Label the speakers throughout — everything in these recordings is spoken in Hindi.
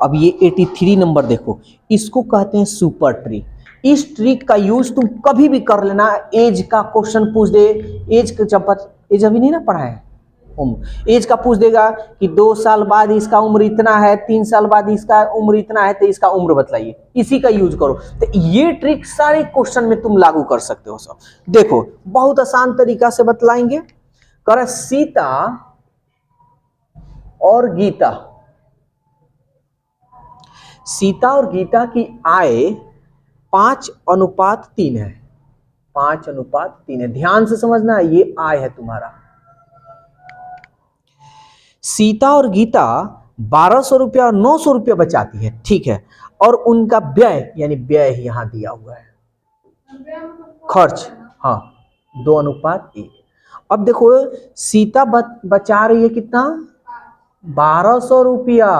Speaker 1: अब ये 83 नंबर देखो, इसको कहते हैं सुपर ट्रिक। इस ट्रिक का यूज तुम कभी भी कर लेना। एज का क्वेश्चन पूछ दे, एज एज अभी नहीं ना पढ़ा है, उम्र एज का पूछ देगा कि 2 साल बाद इसका उम्र इतना है, 3 साल बाद इसका उम्र इतना है, तो इसका उम्र बतलाइए, इसी का यूज करो। तो ये ट्रिक सारे क्वेश्चन में तुम लागू कर सकते हो। सब देखो बहुत आसान तरीका से बतलाएंगे। कर सीता और गीता, सीता और गीता की आय 5:3 है। 5:3 है, ध्यान से समझना है, ये आय है तुम्हारा। सीता और गीता 1200 रुपया और 900 रुपया बचाती है, ठीक है, और उनका व्यय, यानी व्यय यहां दिया हुआ है, खर्च, हाँ 2:1। अब देखो सीता बचा रही है कितना, 1200 रुपया,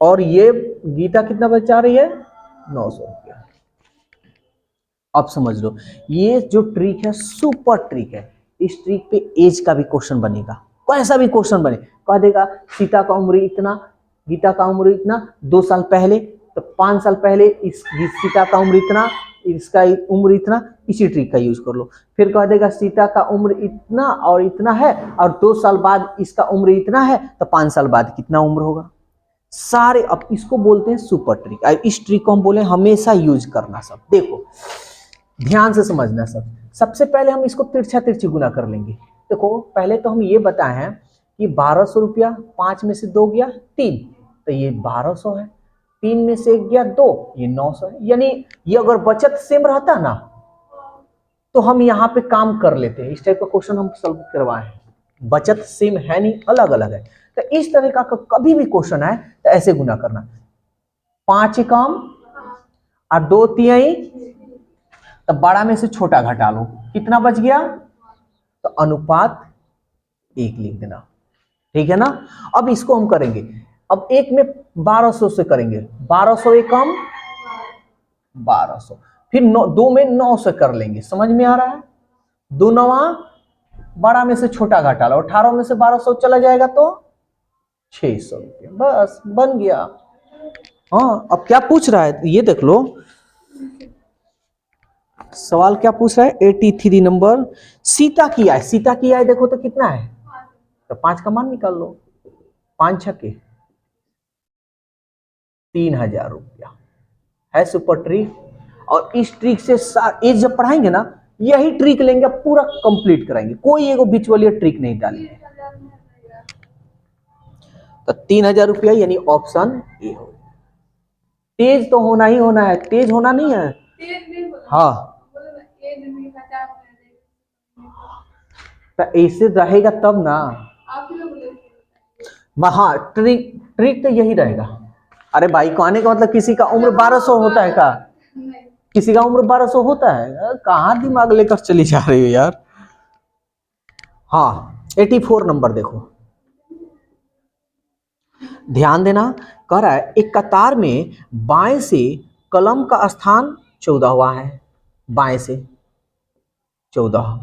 Speaker 1: और ये गीता कितना बचा रही है, 900 रुपया। अब समझ लो, ये जो ट्रिक है सुपर ट्रिक है। इस ट्रिक पे एज का भी क्वेश्चन बनेगा, कैसा भी क्वेश्चन बने, कह देगा सीता का उम्र इतना, गीता का उम्र इतना 2 साल पहले, तो 5 साल पहले इस सीता का उम्र इतना, इसका उम्र इतना, इसी ट्रिक का यूज कर लो। फिर कह देगा सीता का उम्र इतना और इतना है, और 2 साल बाद इसका उम्र इतना है, तो 5 साल बाद कितना उम्र होगा, सारे। अब इसको बोलते हैं सुपर ट्रिक। इस ट्रिक को हम बोले हमेशा यूज करना। सब देखो ध्यान से समझना। सबसे पहले हम इसको तिरछा तिरछी गुना कर लेंगे। देखो पहले तो हम ये बताए हैं कि 1200 रुपया, 5 में से 2 गया 3, तो ये 1200 है, 3 में से 1 गया 2, ये 900 है। यानी ये अगर बचत सेम रहता ना तो हम यहाँ पे काम कर लेते हैं। इस टाइप का क्वेश्चन हम सॉल्व करवाए हैं, बचत सेम है नहीं, अलग अलग है। तो इस तरह का कभी भी क्वेश्चन आए तो ऐसे गुना करना, 5 कम और 2 तिहाई, तो बड़ा में से छोटा घटा लो, कितना बच गया, तो अनुपात 1 लिख देना, ठीक है ना। अब इसको हम करेंगे, अब 1 में 1200 से करेंगे, 1200 एक कम 1200, फिर 2 में 9 से कर लेंगे, समझ में आ रहा है। 2 9 बड़ा में से छोटा घटा लो, 18 में से 1200 चला जाएगा तो 600 रुपया, बस बन गया। हाँ अब क्या पूछ रहा है ये देख लो, सवाल क्या पूछ रहा है, 83 नंबर। सीता की आय, सीता की आय देखो तो कितना है, तो 5 का मान निकाल लो, 5 छक्के 3000 रुपया है सुपर ट्रिक। और इस ट्रिक से एज जब पढ़ाएंगे ना, यही ट्रिक लेंगे, पूरा कंप्लीट कराएंगे, कोई एगो बीच वाली ट्रिक नहीं डालेंगे। तो 3000 रुपया यानी ऑप्शन ए हो। तेज तो होना ही होना है, तेज होना नहीं है, हाँ तो ऐसे रहेगा तब ना। हाँ ट्रिक तो यही रहेगा। अरे भाई कहने का मतलब किसी का उम्र 1200 होता है का, किसी का उम्र 1200 होता है, कहाँ दिमाग लेकर चली जा रही हो यार। हाँ 84 नंबर देखो, ध्यान देना। कह रहा है एक कतार में बाएं से कलम का स्थान 14वां है, बाएं से 14,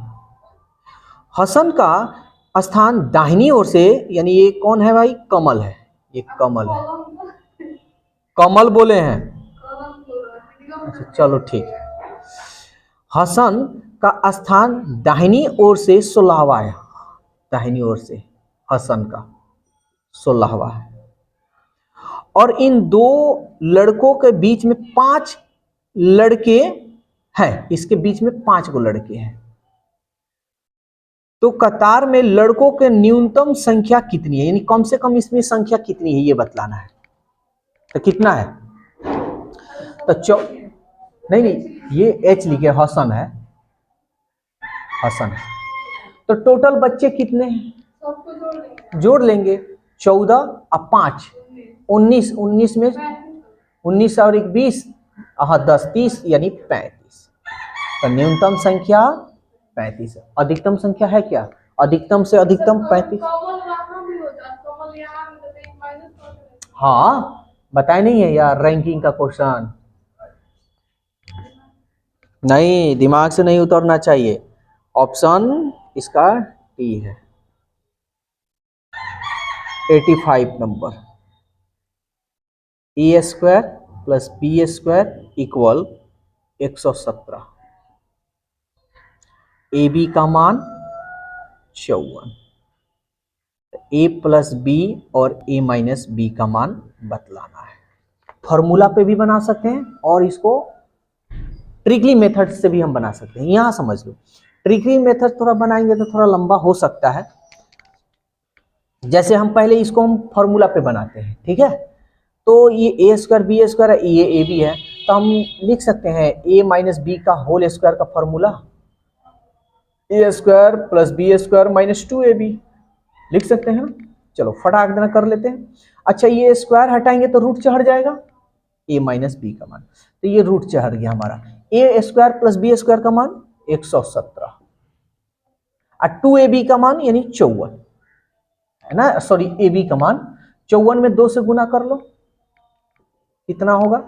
Speaker 1: हसन का स्थान दाहिनी ओर से, यानी ये कौन है भाई, कमल है, ये कमल है, कमल बोले हैं, अच्छा चलो ठीक है। हसन का स्थान दाहिनी ओर से 16वां है, दाहिनी ओर से हसन का 16वां है, और इन 2 लड़कों के बीच में 5 लड़के हैं, इसके बीच में 5 गो लड़के हैं। तो कतार में लड़कों के न्यूनतम संख्या कितनी है, यानी कम से कम इसमें संख्या कितनी है ये बतलाना है। तो कितना है, तो नहीं ये एच लिखे, हसन है, हसन है। तो टोटल बच्चे कितने हैं, जोड़ लेंगे, 14 और 5 19, 19 में 19 और 1 20, हाँ 10 30 यानी 35। तो न्यूनतम संख्या 35 है, अधिकतम संख्या है क्या, अधिकतम से अधिकतम 35। हाँ बताए नहीं है यार, रैंकिंग का क्वेश्चन नहीं, दिमाग से नहीं उतरना चाहिए। ऑप्शन इसका टी है, 85 नंबर। A square plus B square equal 117, A B का मान 54, ए प्लस बी और ए माइनस बी का मान बतलाना है। फॉर्मूला पे भी बना सकते हैं और इसको ट्रिकली मेथड से भी हम बना सकते हैं। यहां समझ लो, ट्रिकली मेथड थोड़ा बनाएंगे तो थोड़ा लंबा हो सकता है। जैसे हम पहले इसको हम फॉर्मूला पे बनाते हैं, ठीक है। तो ये ए स्क्वायर बी स्क्वायर है, ये ए बी है, तो हम लिख सकते हैं ए माइनस बी का होल स्क्वायर का formula A square plus B square minus 2ab लिख सकते हैं। चलो फटाक देना कर लेते हैं। अच्छा, ये स्क्वायर हटाएंगे तो रूट चढ़ जाएगा, ए माइनस बी का मान, तो ये रूट चढ़ गया हमारा। ए स्क्वायर प्लस बी स्क्वायर का मान 117 और 2ab का मान यानी 54 है ना, सॉरी ए बी का मान 54 में 2 से गुना कर लो, कितना होगा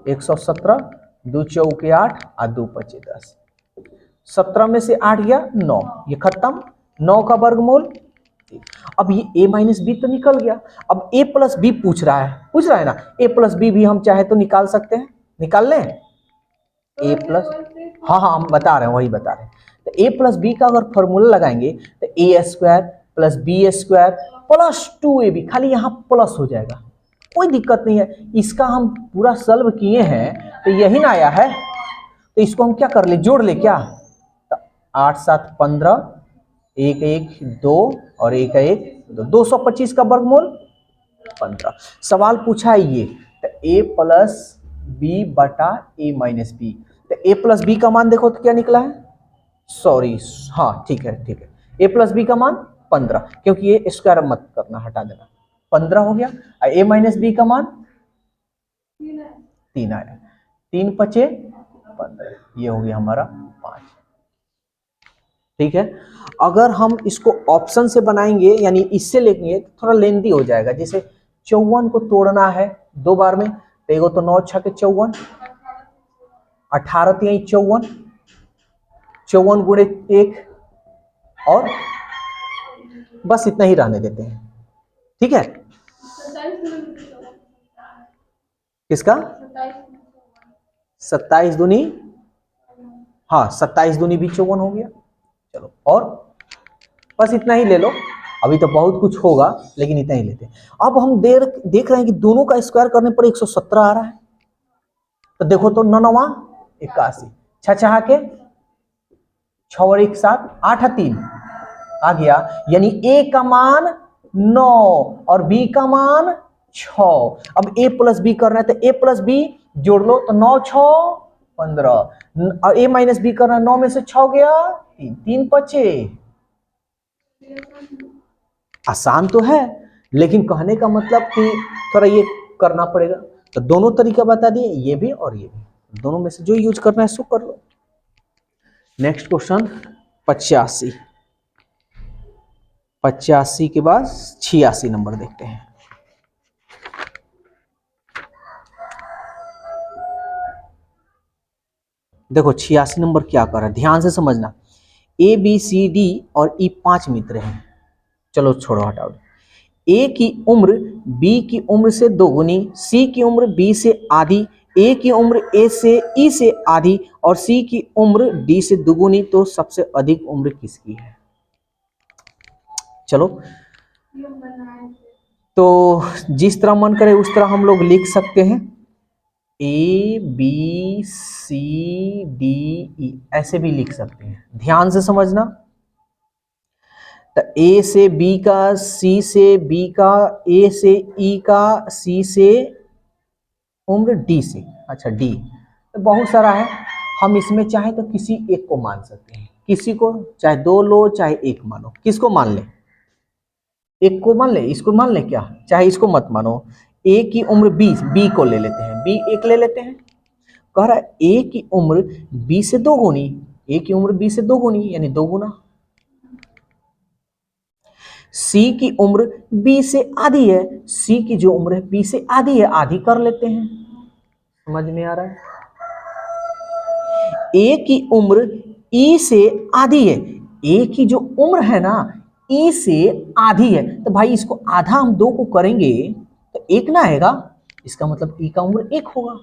Speaker 1: 117, 2 चौके 8 और 2 पचे 10, 17 में से 8 गया 9, ये खत्म, 9 का वर्गमूल। अब ये a माइनस बी तो निकल गया, अब a प्लस बी पूछ रहा है ना, a प्लस बी भी हम चाहे तो निकाल सकते हैं, निकाल लें a प्लस, हाँ हम बता रहे हैं, वही बता रहे हैं। तो a प्लस बी का अगर फॉर्मूला लगाएंगे तो A square plus B square plus 2ab, खाली यहाँ प्लस हो जाएगा, कोई दिक्कत नहीं है। इसका हम पूरा सॉल्व किए हैं तो यही ना आया है, तो इसको हम क्या कर ले, जोड़ ले क्या, तो 8 7 15, 1 1 2 और 1 1 2, 225 का वर्गमूल 15। सवाल पूछा है ये, तो a प्लस बी बटा a माइनस बी, तो a प्लस बी का मान देखो तो क्या निकला है, सॉरी हाँ ठीक है a प्लस बी का मान 15, क्योंकि ये स्क्वायर मत करना, हटा देना, 15 हो गया। और a माइनस बी का मान 3 आया, 3 पचे 15, ये हो गया हमारा 5, ठीक है। अगर हम इसको ऑप्शन से बनाएंगे यानी इससे लेंगे तो थोड़ा लेंदी हो जाएगा। जैसे 54 को तोड़ना है 2 बार में, तो एगो तो 9 छके 54, 18 3 54, 54 गुणे 1, और बस इतना ही रहने देते हैं, ठीक है। किसका 27 दूनी, हाँ 27 दूनी भी 54 हो गया। चलो और बस इतना ही ले लो, अभी तो बहुत कुछ होगा लेकिन इतना ही लेते हैं। अब हम देख रहे हैं कि दोनों का स्क्वायर करने पर 117 आ रहा है, तो देखो तो 9 9 81, 6 6 के 6 और 1 7, 8 3 आ गया, यानी a का मान 9 और b का मान 6। अब a प्लस बी करना है तो a प्लस बी जोड़ लो, तो 9 6 15, और a माइनस बी करना है, 9 में से 6 गया 3, 3 बचे। आसान तो है लेकिन कहने का मतलब कि थोड़ा ये करना पड़ेगा, तो दोनों तरीका बता दिए, ये भी और ये भी, दोनों में से जो यूज करना है सो कर लो। नेक्स्ट क्वेश्चन 85, 85 के बाद 86 नंबर देखते हैं। देखो 86 नंबर क्या कर रहा है, ध्यान से समझना। ए बी सी डी और ई 5 मित्र हैं, चलो छोड़ो हटाओ। ए की उम्र बी की उम्र से दोगुनी, सी की उम्र बी से आधी, ए की उम्र ए से ई से आधी और सी की उम्र डी से दुगुनी, तो सबसे अधिक उम्र किसकी है। चलो तो जिस तरह मन करे उस तरह हम लोग लिख सकते हैं, A B C D E ऐसे भी लिख सकते हैं, ध्यान से समझना। तो ए से बी का, सी से बी का, ए से ई का, सी से उम्र, डी से, अच्छा डी तो बहुत सारा है, हम इसमें चाहे तो किसी एक को मान सकते हैं, किसी को चाहे 2 लो चाहे 1 मानो, किसको मान ले, एक को मान ले, इसको मान ले क्या, चाहे इसको मत मानो। ए की उम्र 20, बी को ले लेते हैं, बी 1 ले लेते हैं। कह रहा है ए की उम्र बी से 2 गुनी, ए की उम्र बी से 2 गुनी यानी 2 गुना। सी की उम्र बी से आधी है, सी की जो उम्र है बी से आधी है, आधी कर लेते हैं, समझ में आ रहा है। ए की उम्र ई से आधी है, ए की जो उम्र है ना ई से आधी है, तो भाई इसको आधा हम 2 को करेंगे तो 1 ना आएगा, इसका मतलब ई का उम्र 1 होगा।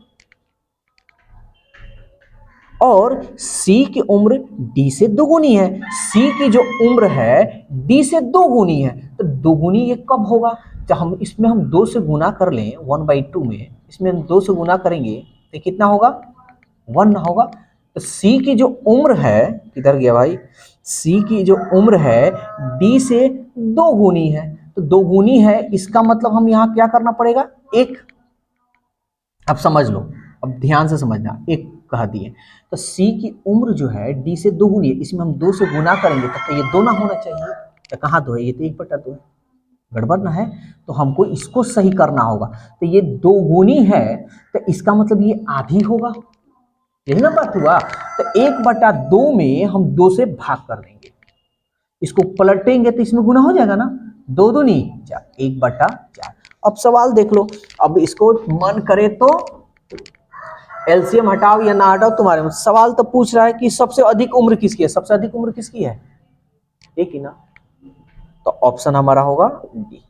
Speaker 1: और सी की उम्र डी से दोगुनी है। सी की जो उम्र है डी से दोगुनी है, तो दोगुनी ये कब होगा? जब हम इसमें हम 2 से गुना कर लें 1/2 में, इसमें हम 2 से गुना करेंगे तो कितना होगा? 1 होगा। तो सी की जो उम्र है, किधर गया भाई? सी की जो उम्र है डी से दोगुनी है, तो दोगुनी है, इसका मतलब हम यहाँ क्या करना पड़ेगा? 1। अब समझ लो, अब ध्यान से समझना, 1 कह दिए तो सी की उम्र जो है डी से दोगुनी है, इसमें हम 2 से गुना करेंगे तब तो ये 2 ना होना चाहिए। तो कहाँ 2 है? ये तो 1/2 है, गड़बड़ ना है। तो हमको इसको सही करना होगा। तो ये दोगुनी है तो इसका मतलब ये आधी होगा, यही ना बात हुआ। तो 1/2 में हम 2 से भाग कर देंगे, इसको पलटेंगे तो इसमें गुना हो जाएगा ना, 2 दूनी 4, 1/4। अब सवाल देख लो, अब इसको मन करे तो एलसीएम हटाओ या ना हटाओ तुम्हारे में। सवाल तो पूछ रहा है कि सबसे अधिक उम्र किसकी है? सबसे अधिक उम्र किसकी है? एक ही ना, तो ऑप्शन हमारा होगा डी,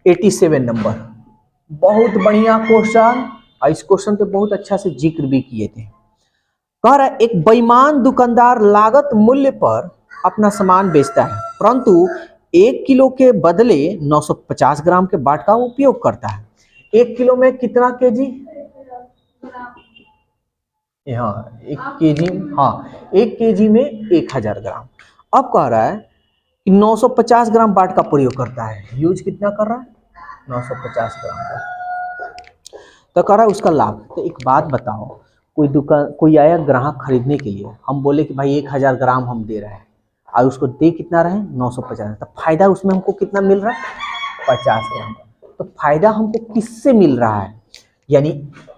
Speaker 1: 87 नंबर। बहुत बढ़िया क्वेश्चन, और इस क्वेश्चन पे बहुत अच्छा से जिक्र भी किए थे। कह रहा है एक बेईमान दुकानदार लागत मूल्य पर अपना सामान बेचता है, परंतु 1 किलो के बदले 950 ग्राम के बाट का उपयोग करता है। 1 किलो में कितना केजी? हाँ 1 केजी, हाँ 1 केजी में 1000 ग्राम। अब कह रहा है कि 950 ग्राम बाट का प्रयोग करता है, यूज कितना कर रहा है? 950 ग्राम का। तो कह रहा है उसका लाभ। तो एक बात बताओ, कोई आया ग्राहक खरीदने के लिए, हम बोले कि भाई 1000 ग्राम हम दे रहे हैं, और उसको दे कितना रहे? 950। तो फायदा उसमें हमको कितना मिल रहा है? 50 ग्राम। तो फायदा हमको किससे मिल रहा है? यानी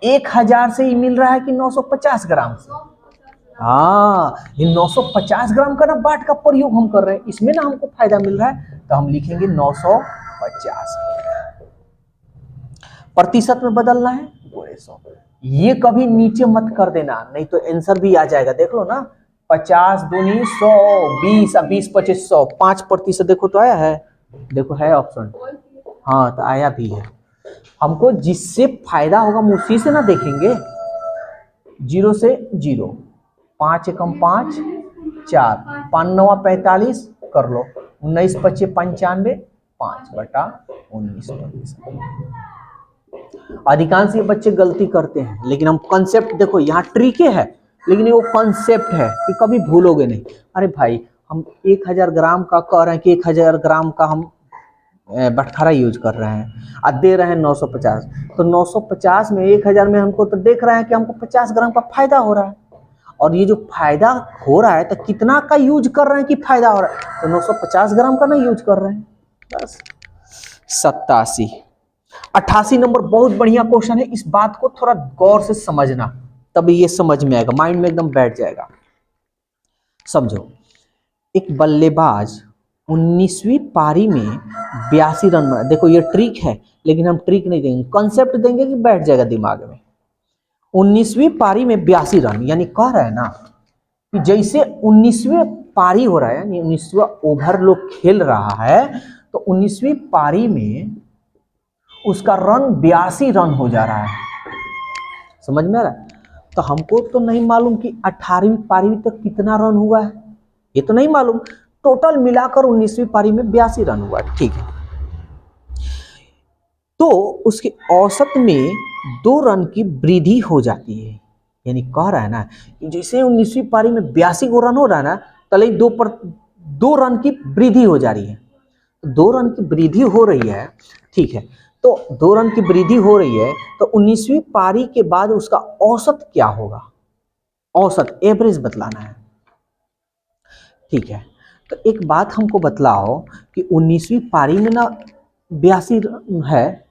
Speaker 1: 1000 से ही मिल रहा है कि 950 ग्राम से? हाँ, ये 950 ग्राम का ना बाट का प्रयोग हम कर रहे हैं, इसमें ना हमको फायदा मिल रहा है। तो हम लिखेंगे 950। प्रतिशत में बदलना है 100। ये कभी नीचे मत कर देना, नहीं तो आंसर भी आ जाएगा। देख लो ना, 50 दूनी 100, 20 20 25 100, 5% देखो तो आया है, देखो है ऑप्शन, हाँ तो आया भी है। हमको जिससे फायदा होगा हम उसी से ना देखेंगे। 0 से 0, 5 एकम 5, 4, 5 9 45 कर लो, 19 25 95, 5/19। अधिकांश ये बच्चे गलती करते हैं, लेकिन हम कॉन्सेप्ट देखो, यहाँ ट्रिके है, लेकिन वो कॉन्सेप्ट है कि कभी भूलोगे नहीं। अरे भाई हम 1000 ग्राम का कह रहे हैं कि 1000 ग्राम का हम बटखरा यूज कर रहे हैं और दे रहे हैं 950, तो 950 में 1000 में हमको तो देख रहे हैं कि हमको 50 ग्राम का फायदा हो रहा है। और ये जो फायदा हो रहा है तो कितना का यूज कर रहे हैं कि फायदा हो रहा है? तो 950 ग्राम का ना यूज कर रहे हैं बस। 87 88 नंबर बहुत बढ़िया क्वेश्चन है, इस बात को थोड़ा गौर से समझना, तभी ये समझ में आएगा, माइंड में एकदम बैठ जाएगा। समझो, एक बल्लेबाज 19वीं पारी में 82 रन बना। देखो ये ट्रिक है, लेकिन हम ट्रिक नहीं देंगे, कॉन्सेप्ट देंगे कि बैठ जाएगा दिमाग में। 19वीं पारी में 82 रन, यानी कह रहा है ना कि जैसे 19वीं पारी हो रहा है, यानी 19वां ओवर लोग खेल रहा है, तो 19वीं पारी में उसका रन 82 रन हो जा रहा है। समझ में आ रहा है? तो हमको तो नहीं मालूम कि 18वीं पारी तक कितना रन हुआ है, ये तो नहीं मालूम। टोटल मिलाकर 19वीं पारी में 82 रन हुआ है, ठीक है। तो उसके औसत में 2 रन की वृद्धि हो जाती है, यानी कह रहा है ना कि जैसे 19वीं पारी में 82 गो रन हो रहा है ना, तले 2 रन की वृद्धि हो जा रही है। 2 रन की वृद्धि हो रही है, ठीक है। तो 2 रन की वृद्धि हो रही है, तो 19वीं पारी के बाद उसका औसत क्या होगा? औसत एवरेज बतलाना है, ठीक है। तो एक बात हमको बतलाओ कि 19वीं पारी में ना 82 रन है,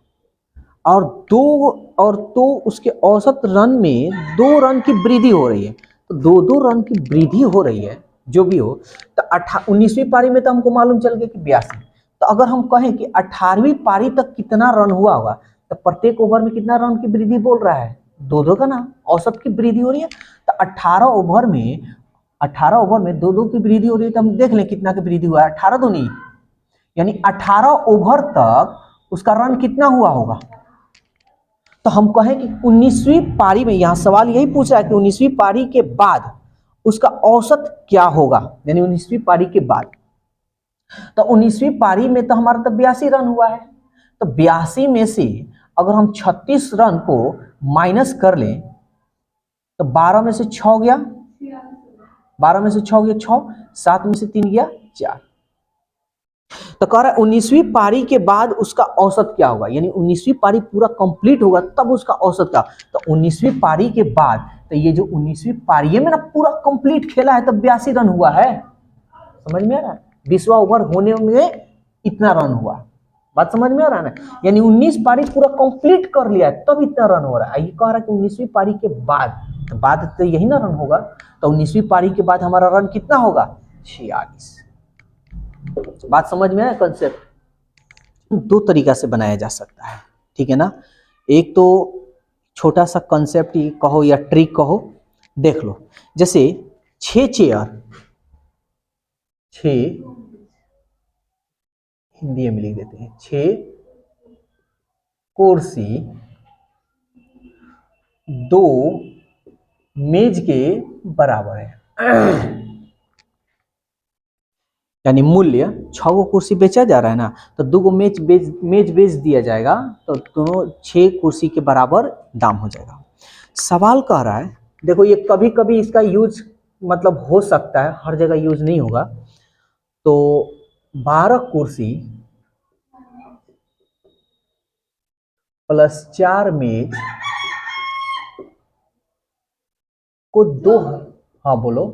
Speaker 1: और तो उसके औसत रन में 2 रन की वृद्धि हो रही है, तो 2 रन की वृद्धि हो रही है जो भी हो। तो 19वीं पारी में तो हमको मालूम चल गया कि 82। तो अगर हम कहें कि 18वीं पारी तक कितना रन हुआ होगा, तो प्रत्येक ओवर में कितना रन की वृद्धि बोल रहा है? 2 का ना औसत की वृद्धि हो रही है। तो 18 ओवर में 2 की वृद्धि हो रही है, तो हम देख लें कितना की वृद्धि हुआ है। 18 दूनी यानी 18 ओवर तक उसका रन कितना हुआ होगा। तो हम कहें कि 19वीं पारी में, यहां सवाल यही पूछ रहा है कि 19वीं पारी के बाद उसका औसत क्या होगा, यानी 19वीं पारी के बाद। तो 19वीं पारी में तो हमारा तो 82 रन हुआ है, तो 82 में से अगर हम 36 रन को माइनस कर लें तो 12 में से 6 गया, 12 में से 6 गया 6, 7 में से 3 गया 4। तो कह रहा है 19वीं पारी के बाद उसका औसत क्या होगा, यानी 19वीं पारी पूरा कंप्लीट होगा तब उसका औसत क्या। तो 19वीं पारी के बाद, तो ये जो 19वीं पारी में ना पूरा कंप्लीट खेला है तब 82 रन हुआ है, समझ में आ रहा है। 20वां ओवर होने में इतना रन हुआ, बात समझ में आ रहा है ना। यानी 19 पारी पूरा कंप्लीट कर लिया है तब इतना रन हो रहा है। ये कह रहा है कि 19वीं पारी के बाद तो यही ना रन होगा। तो 19वीं पारी के बाद हमारा रन कितना होगा, 46। बात समझ में आया। कंसेप्ट दो तरीका से बनाया जा सकता है, ठीक है ना। एक तो छोटा सा कंसेप्ट कहो या ट्रिक कहो, देख लो। जैसे 6 चेयर, 6 हिंदी में लिख देते हैं, 6 कुर्सी 2 मेज के बराबर है। यानी मूल्य 6 कुर्सी बेचा जा रहा है ना, तो 2 मेज बेच दिया जाएगा, तो दोनों 6 कुर्सी के बराबर दाम हो जाएगा। सवाल कह रहा है, देखो ये कभी कभी इसका यूज मतलब हो सकता है, हर जगह यूज नहीं होगा। तो 12 कुर्सी प्लस 4 मेज को 2, हाँ बोलो।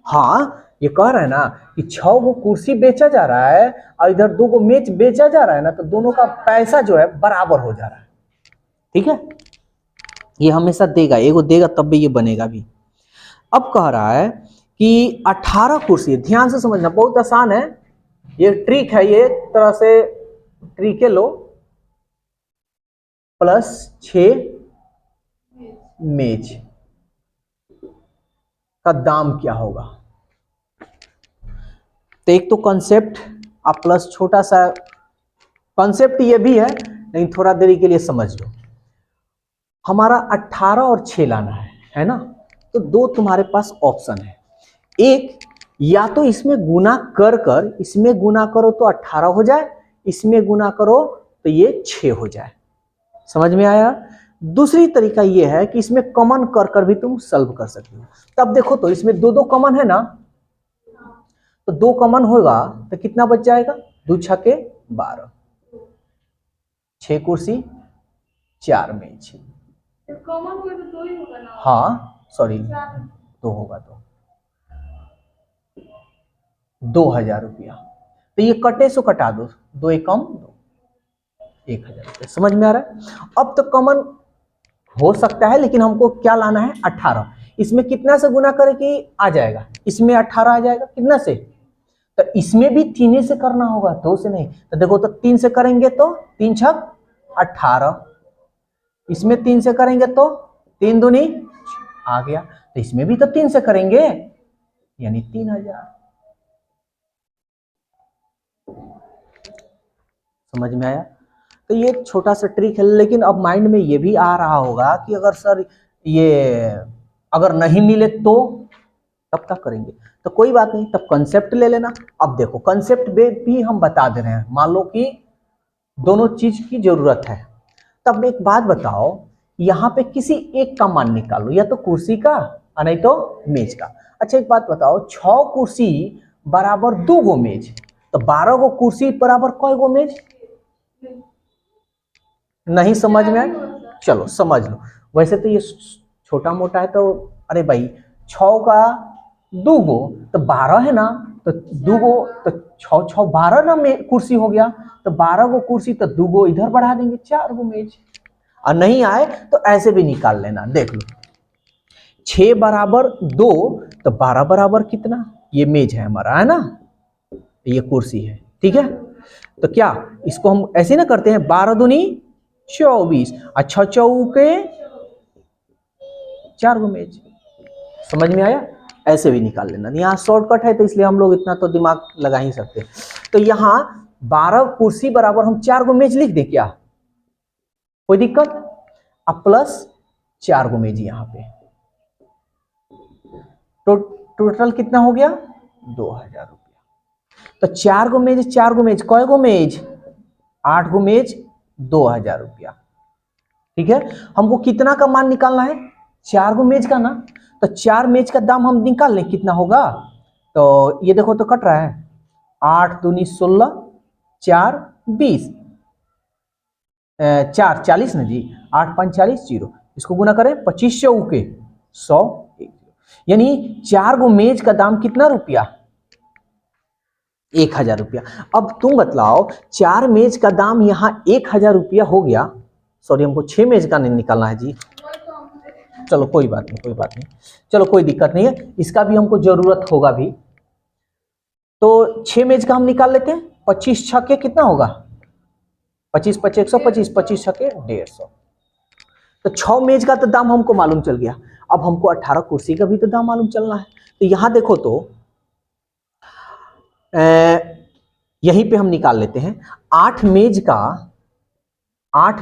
Speaker 1: हाँ ये कह रहा है ना कि 6 गो कुर्सी बेचा जा रहा है और इधर 2 गो मेज बेचा जा रहा है ना, तो दोनों का पैसा जो है बराबर हो जा रहा है, ठीक है। ये हमेशा देगा, एगो देगा तब भी ये बनेगा भी। अब कह रहा है कि 18 कुर्सी, ध्यान से समझना, बहुत आसान है ये ट्रिक है, ये एक तरह से ट्रिक लो। प्लस 6 मेज का दाम क्या होगा। तो एक तो कॉन्सेप्ट आप प्लस छोटा सा कॉन्सेप्ट ये भी है, लेकिन थोड़ा देरी के लिए समझ लो। हमारा 18 और 6 लाना है ना। तो 2 तुम्हारे पास ऑप्शन है, एक या तो इसमें गुना कर इसमें गुना करो तो 18 हो जाए, इसमें गुना करो तो ये 6 हो जाए, समझ में आया। दूसरी तरीका ये है कि इसमें कॉमन कर भी तुम सॉल्व कर सकते हो। तब देखो तो इसमें 2 कॉमन है ना, तो 2 कॉमन होगा तो कितना बच जाएगा, 2 छके 12, 6 कुर्सी 4 मेज, कॉमन हुआ तो 2 ही होगा ना। हाँ सॉरी 2 होगा तो 2000 रुपया। तो ये कटे सो कटा दो, 2 एकम 2, 1000 रुपया, समझ में आ रहा है। अब तो कॉमन हो सकता है, लेकिन हमको क्या लाना है, 18। इसमें कितना से गुना करे कि आ जाएगा, इसमें 18 आ जाएगा, कितना से, तो इसमें भी 3 से करना होगा, 2 से नहीं। तो देखो तो 3 से करेंगे तो 3 छक 18, इसमें 3 से करेंगे तो 3 दूनी आ गया, तो इसमें भी तो 3 से करेंगे, यानी 3000। समझ में आया। तो ये छोटा सा ट्रिक है, लेकिन अब माइंड में ये भी आ रहा होगा कि अगर सर ये अगर नहीं मिले तो तब तक करेंगे, तो कोई बात नहीं, तब कंसेप्ट ले लेना। अब देखो कंसेप्ट भी हम बता दे रहे हैं, मान लो कि दोनों चीज की जरूरत है। तब एक बात बताओ, यहाँ पे किसी एक का मान निकालो, या तो कुर्सी का और नहीं तो मेज का। अच्छा एक बात बताओ, 6 कुर्सी बराबर 2 गो मेज, तो 12 गो कुर्सी बराबर कई गो मेज। नहीं समझ में आया, चलो समझ लो। वैसे तो ये छोटा मोटा है, तो अरे भाई 6 का 2 गो तो 12 है ना, तो 2 गो तो 6 6 12 ना में कुर्सी हो गया, तो 12 गो कुर्सी तो 2 गो इधर बढ़ा देंगे, 4 गो मेज। और नहीं आए तो ऐसे भी निकाल लेना, देख लो 6 बराबर 2 तो 12 बराबर कितना, ये मेज है हमारा, है ना, ये कुर्सी है, ठीक है। तो क्या इसको हम ऐसे ना करते हैं, 12 दूनी 24, अच्छा चौके 4 गो मेज, समझ में आया। ऐसे भी निकाल लेना, यहाँ शॉर्टकट है तो इसलिए हम लोग इतना तो दिमाग लगा ही सकते हैं। तो यहाँ 12 कुर्सी बराबर हम 4 गो मेज लिख दें क्या, कोई दिक्कत? अब प्लस 4 गो मेज यहाँ पे, तो टोटल कितना हो गया 2000 रुपया। तो 4 गो मेज, 4 गो मेज, कय गो मेज, 8 गो मेज, 2000 रुपया। ठीक है, हमको कितना का मान निकालना है, 4 गो मेज का ना। तो 4 मेज का दाम हम निकाल लें कितना होगा, तो ये देखो तो कट रहा है, 8 दूनी 16, 4 20, 4 40 ना जी, 8 5 40, 0, इसको गुना करें 25 चौके 100, यानी 4 गो मेज का दाम कितना रुपया, 1000 रुपया। अब तुम बतलाओ 4 मेज का दाम यहाँ 1000 रुपया हो गया, सॉरी हमको 6 मेज का नहीं निकालना है जी, चलो कोई बात नहीं, कोई बात नहीं, चलो कोई दिक्कत नहीं है, इसका भी हमको जरूरत होगा भी। तो 6 मेज का हम निकाल लेते हैं, 25 छक्के कितना होगा, 25 5 125, 25 छक्के 150। तो 6 मेज का तो दाम हमको मालूम चल गया, अब हमको 18 कुर्सी का भी तो दाम मालूम चलना है। तो यहां देखो तो यहीं पे हम निकाल लेते हैं, 8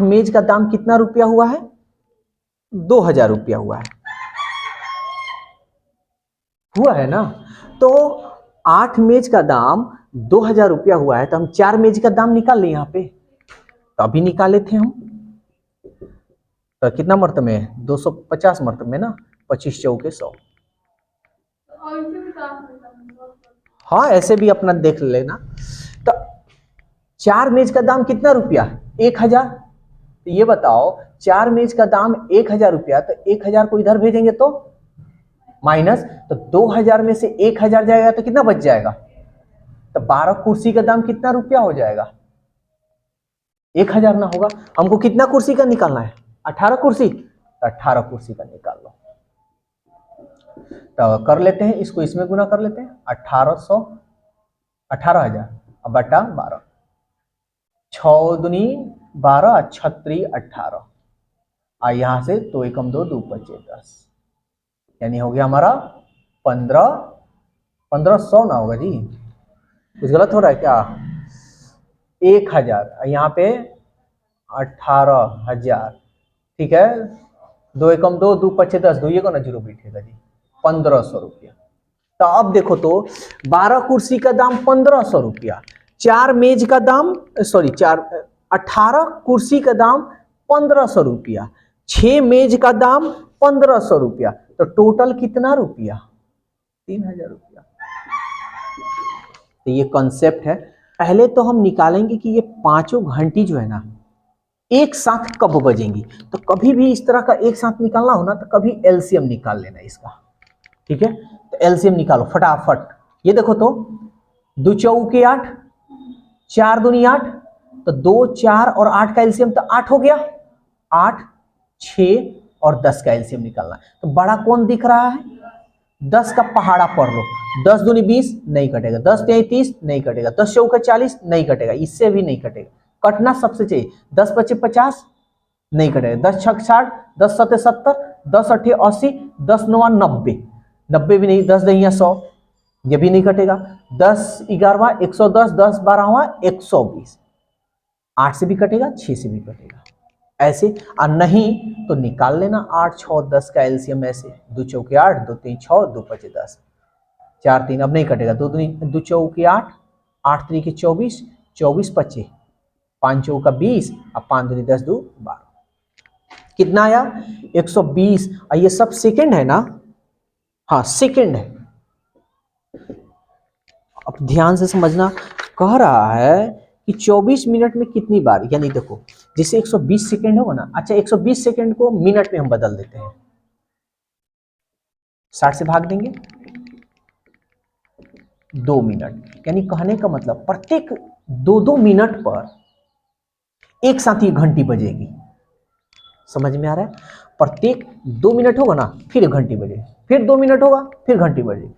Speaker 1: मेज का दाम कितना रुपया हुआ है, 2000 रुपया हुआ है ना। तो 8 मेज का दाम 2000 रुपया हुआ है, तो हम 4 मेज का दाम निकाल लें यहाँ पे, तो अभी निकाले थे हम, तो कितना मरतबे है, 250 मरतबे ना, 25 चौके 100। हाँ ऐसे भी अपना देख लेना। तो 4 मेज का दाम कितना रुपया, 1000। तो ये बताओ 4 मेज का दाम 1000 रुपया, तो 1000 को इधर भेजेंगे तो माइनस, तो 2000 में से 1000 जाएगा तो कितना बच जाएगा, तो 12 कुर्सी का दाम कितना रुपया हो जाएगा, 1000 ना होगा। हमको कितना कुर्सी का निकालना है, 18 कुर्सी, तो 18 कुर्सी का निकाल लो। तो कर लेते हैं इसको, इसमें गुना कर लेते हैं, 18,000 अब बटा 12, 6 दूनी 12, 36 18, यहां से 2 एकम 2, 2 पचे 10, यानी हो गया हमारा 1500 ना होगा जी, कुछ गलत हो रहा है क्या, 1000, यहाँ पे 18,000, ठीक है, 2 एकम 2, 2 पचे 10, 2 को ना 0 बैठेगा जी, 1500 रुपया। तो अब देखो तो 12 कुर्सी का दाम 1500 रुपया, 4 मेज का दाम, सॉरी 18 कुर्सी का दाम 1500 रुपया, 6 मेज का दाम 1500 रुपया, तो टोटल कितना रुपया, 3000 रुपया। तो ये कॉन्सेप्ट है। पहले तो हम निकालेंगे कि ये पांचों घंटी जो है ना एक साथ कब बजेंगी। तो कभी भी इस तरह का एक साथ निकालना हो ना, तो कभी एलसीएम निकाल लेना इसका, ठीक है। तो एलसीएम निकालो फटाफट। ये देखो तो 2 चौके 8, 4 दूनी 8, तो 2 4 और 8 का एलसीएम तो 8 हो गया, 8 6 और 10 का एलसीएम निकालना है। तो बड़ा कौन दिख रहा है, 10 का पहाड़ा पढ़ लो, 10 दूनी 20 नहीं कटेगा, 10 तिहाई 30 नहीं कटेगा, 10 चौका 40 नहीं कटेगा, इससे भी नहीं कटेगा, कटना सबसे चाहिए, 10 पचे 50 नहीं कटेगा, 10 छक 60, 10 सत्ते 70, 10 अट्ठे 80, 10 नवा 90, 90 भी नहीं, 10 दहिया 100, ये भी नहीं कटेगा, 10 11वां 110, 10 12वां 120, 8 से भी कटेगा, 6 से भी कटेगा, ऐसे। और नहीं तो निकाल लेना 8 6 10 का एलसीएम ऐसे, 2 चौके 8, 2 3 6, 2 पचे 10, 4 3 अब नहीं कटेगा, 2 चौके 8, 8 3 के 24, 24 पचे 5 चौका 20 और 5 दूनी 10 2 12, कितना आया 120। और ये सब सेकंड है ना, हाँ सेकंड है। अब ध्यान से समझना, कह रहा है कि 24 मिनट में कितनी बार, यानी देखो जैसे 120 सेकंड होगा ना, अच्छा 120 सेकंड को मिनट में हम बदल देते हैं, 60 से भाग देंगे 2 मिनट, यानी कहने का मतलब प्रत्येक 2-2 मिनट पर एक साथ ही घंटी बजेगी। समझ में आ रहा है, प्रत्येक 2 मिनट होगा ना फिर घंटी बजेगी, फिर 2 मिनट होगा फिर घंटी बजेगी,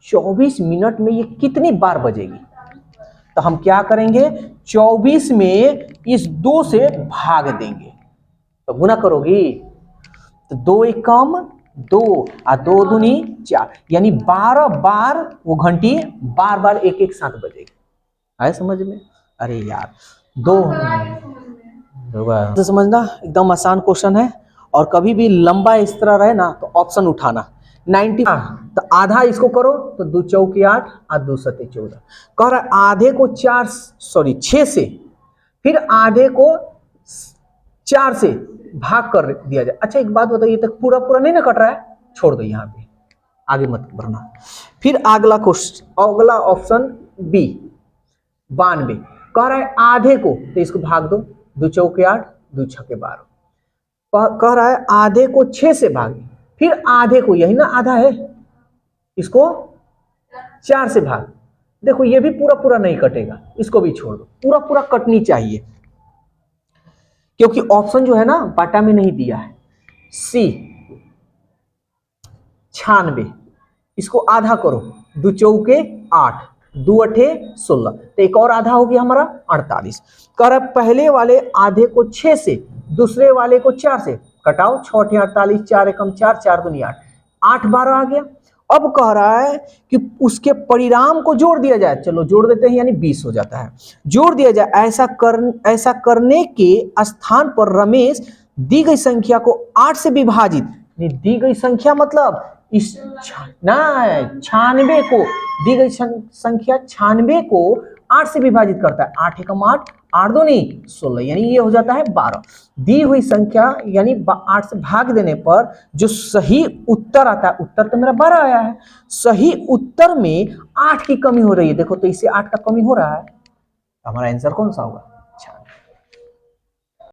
Speaker 1: 24 मिनट में ये कितनी बार बजेगी। तो हम क्या करेंगे, 24 में इस 2 से भाग देंगे, तो गुना करोगी तो 2 एकम 2 और 2 दूनी 4, यानी 12 बार वो घंटी बार बार एक एक साथ बजेगी। आए समझ में? अरे यार दो तो समझना, एकदम आसान क्वेश्चन है। और कभी भी लंबा इस तरह रहे ना तो ऑप्शन उठाना। 90 तो आधा इसको करो तो 2 चौके 8 और 2 सते 14। कह रहा है आधे को 6 से, फिर आधे को 4 से भाग कर दिया जाए। अच्छा एक बात बताइए, तक पूरा पूरा नहीं ना कट रहा है, छोड़ दो यहाँ पे, आगे मत बढ़ना। फिर अगला क्वेश्चन, अगला ऑप्शन बी 92। कह रहा है आधे को, तो इसको भाग दो, 2 चौके 8 2 छक्के 12। कह रहा है आधे को 6 से भागे, फिर आधे को, यही ना आधा है, इसको 4 से भाग। देखो ये भी पूरा पूरा नहीं कटेगा, इसको भी छोड़ दो, पूरा पूरा कटनी चाहिए, क्योंकि ऑप्शन जो है ना बाटा में नहीं दिया है। सी 96, इसको आधा करो, 2 चौके 8 2 अठे 16, तो एक और आधा हो गया हमारा 48। कह रहा पहले वाले आधे को 6 से, दूसरे वाले को 4 से कटाओ, 6 अठे 48, 4 एकम 4 4 दूनी 8, 8 12 आ गया। अब कह रहा है कि उसके परिणाम को जोड़ दिया जाए, चलो जोड़ देते हैं, यानी 20 हो जाता है, जोड़ दिया जाए। ऐसा करने के स्थान पर रमेश दी गई संख्या को 8 से विभाजित, दी गई संख्या मतलब इस 96 को, दी गई संख्या 96 को 8 से विभाजित करता है, 8 एकम 8 8 दूनी 16, यानी ये हो जाता है 12। दी हुई संख्या यानी 8 से भाग देने पर जो सही उत्तर आता है, उत्तर तो मेरा 12 आया है, सही उत्तर में 8 की कमी हो रही है। देखो तो इससे 8 का कमी हो रहा है, हमारा आंसर कौन सा होगा?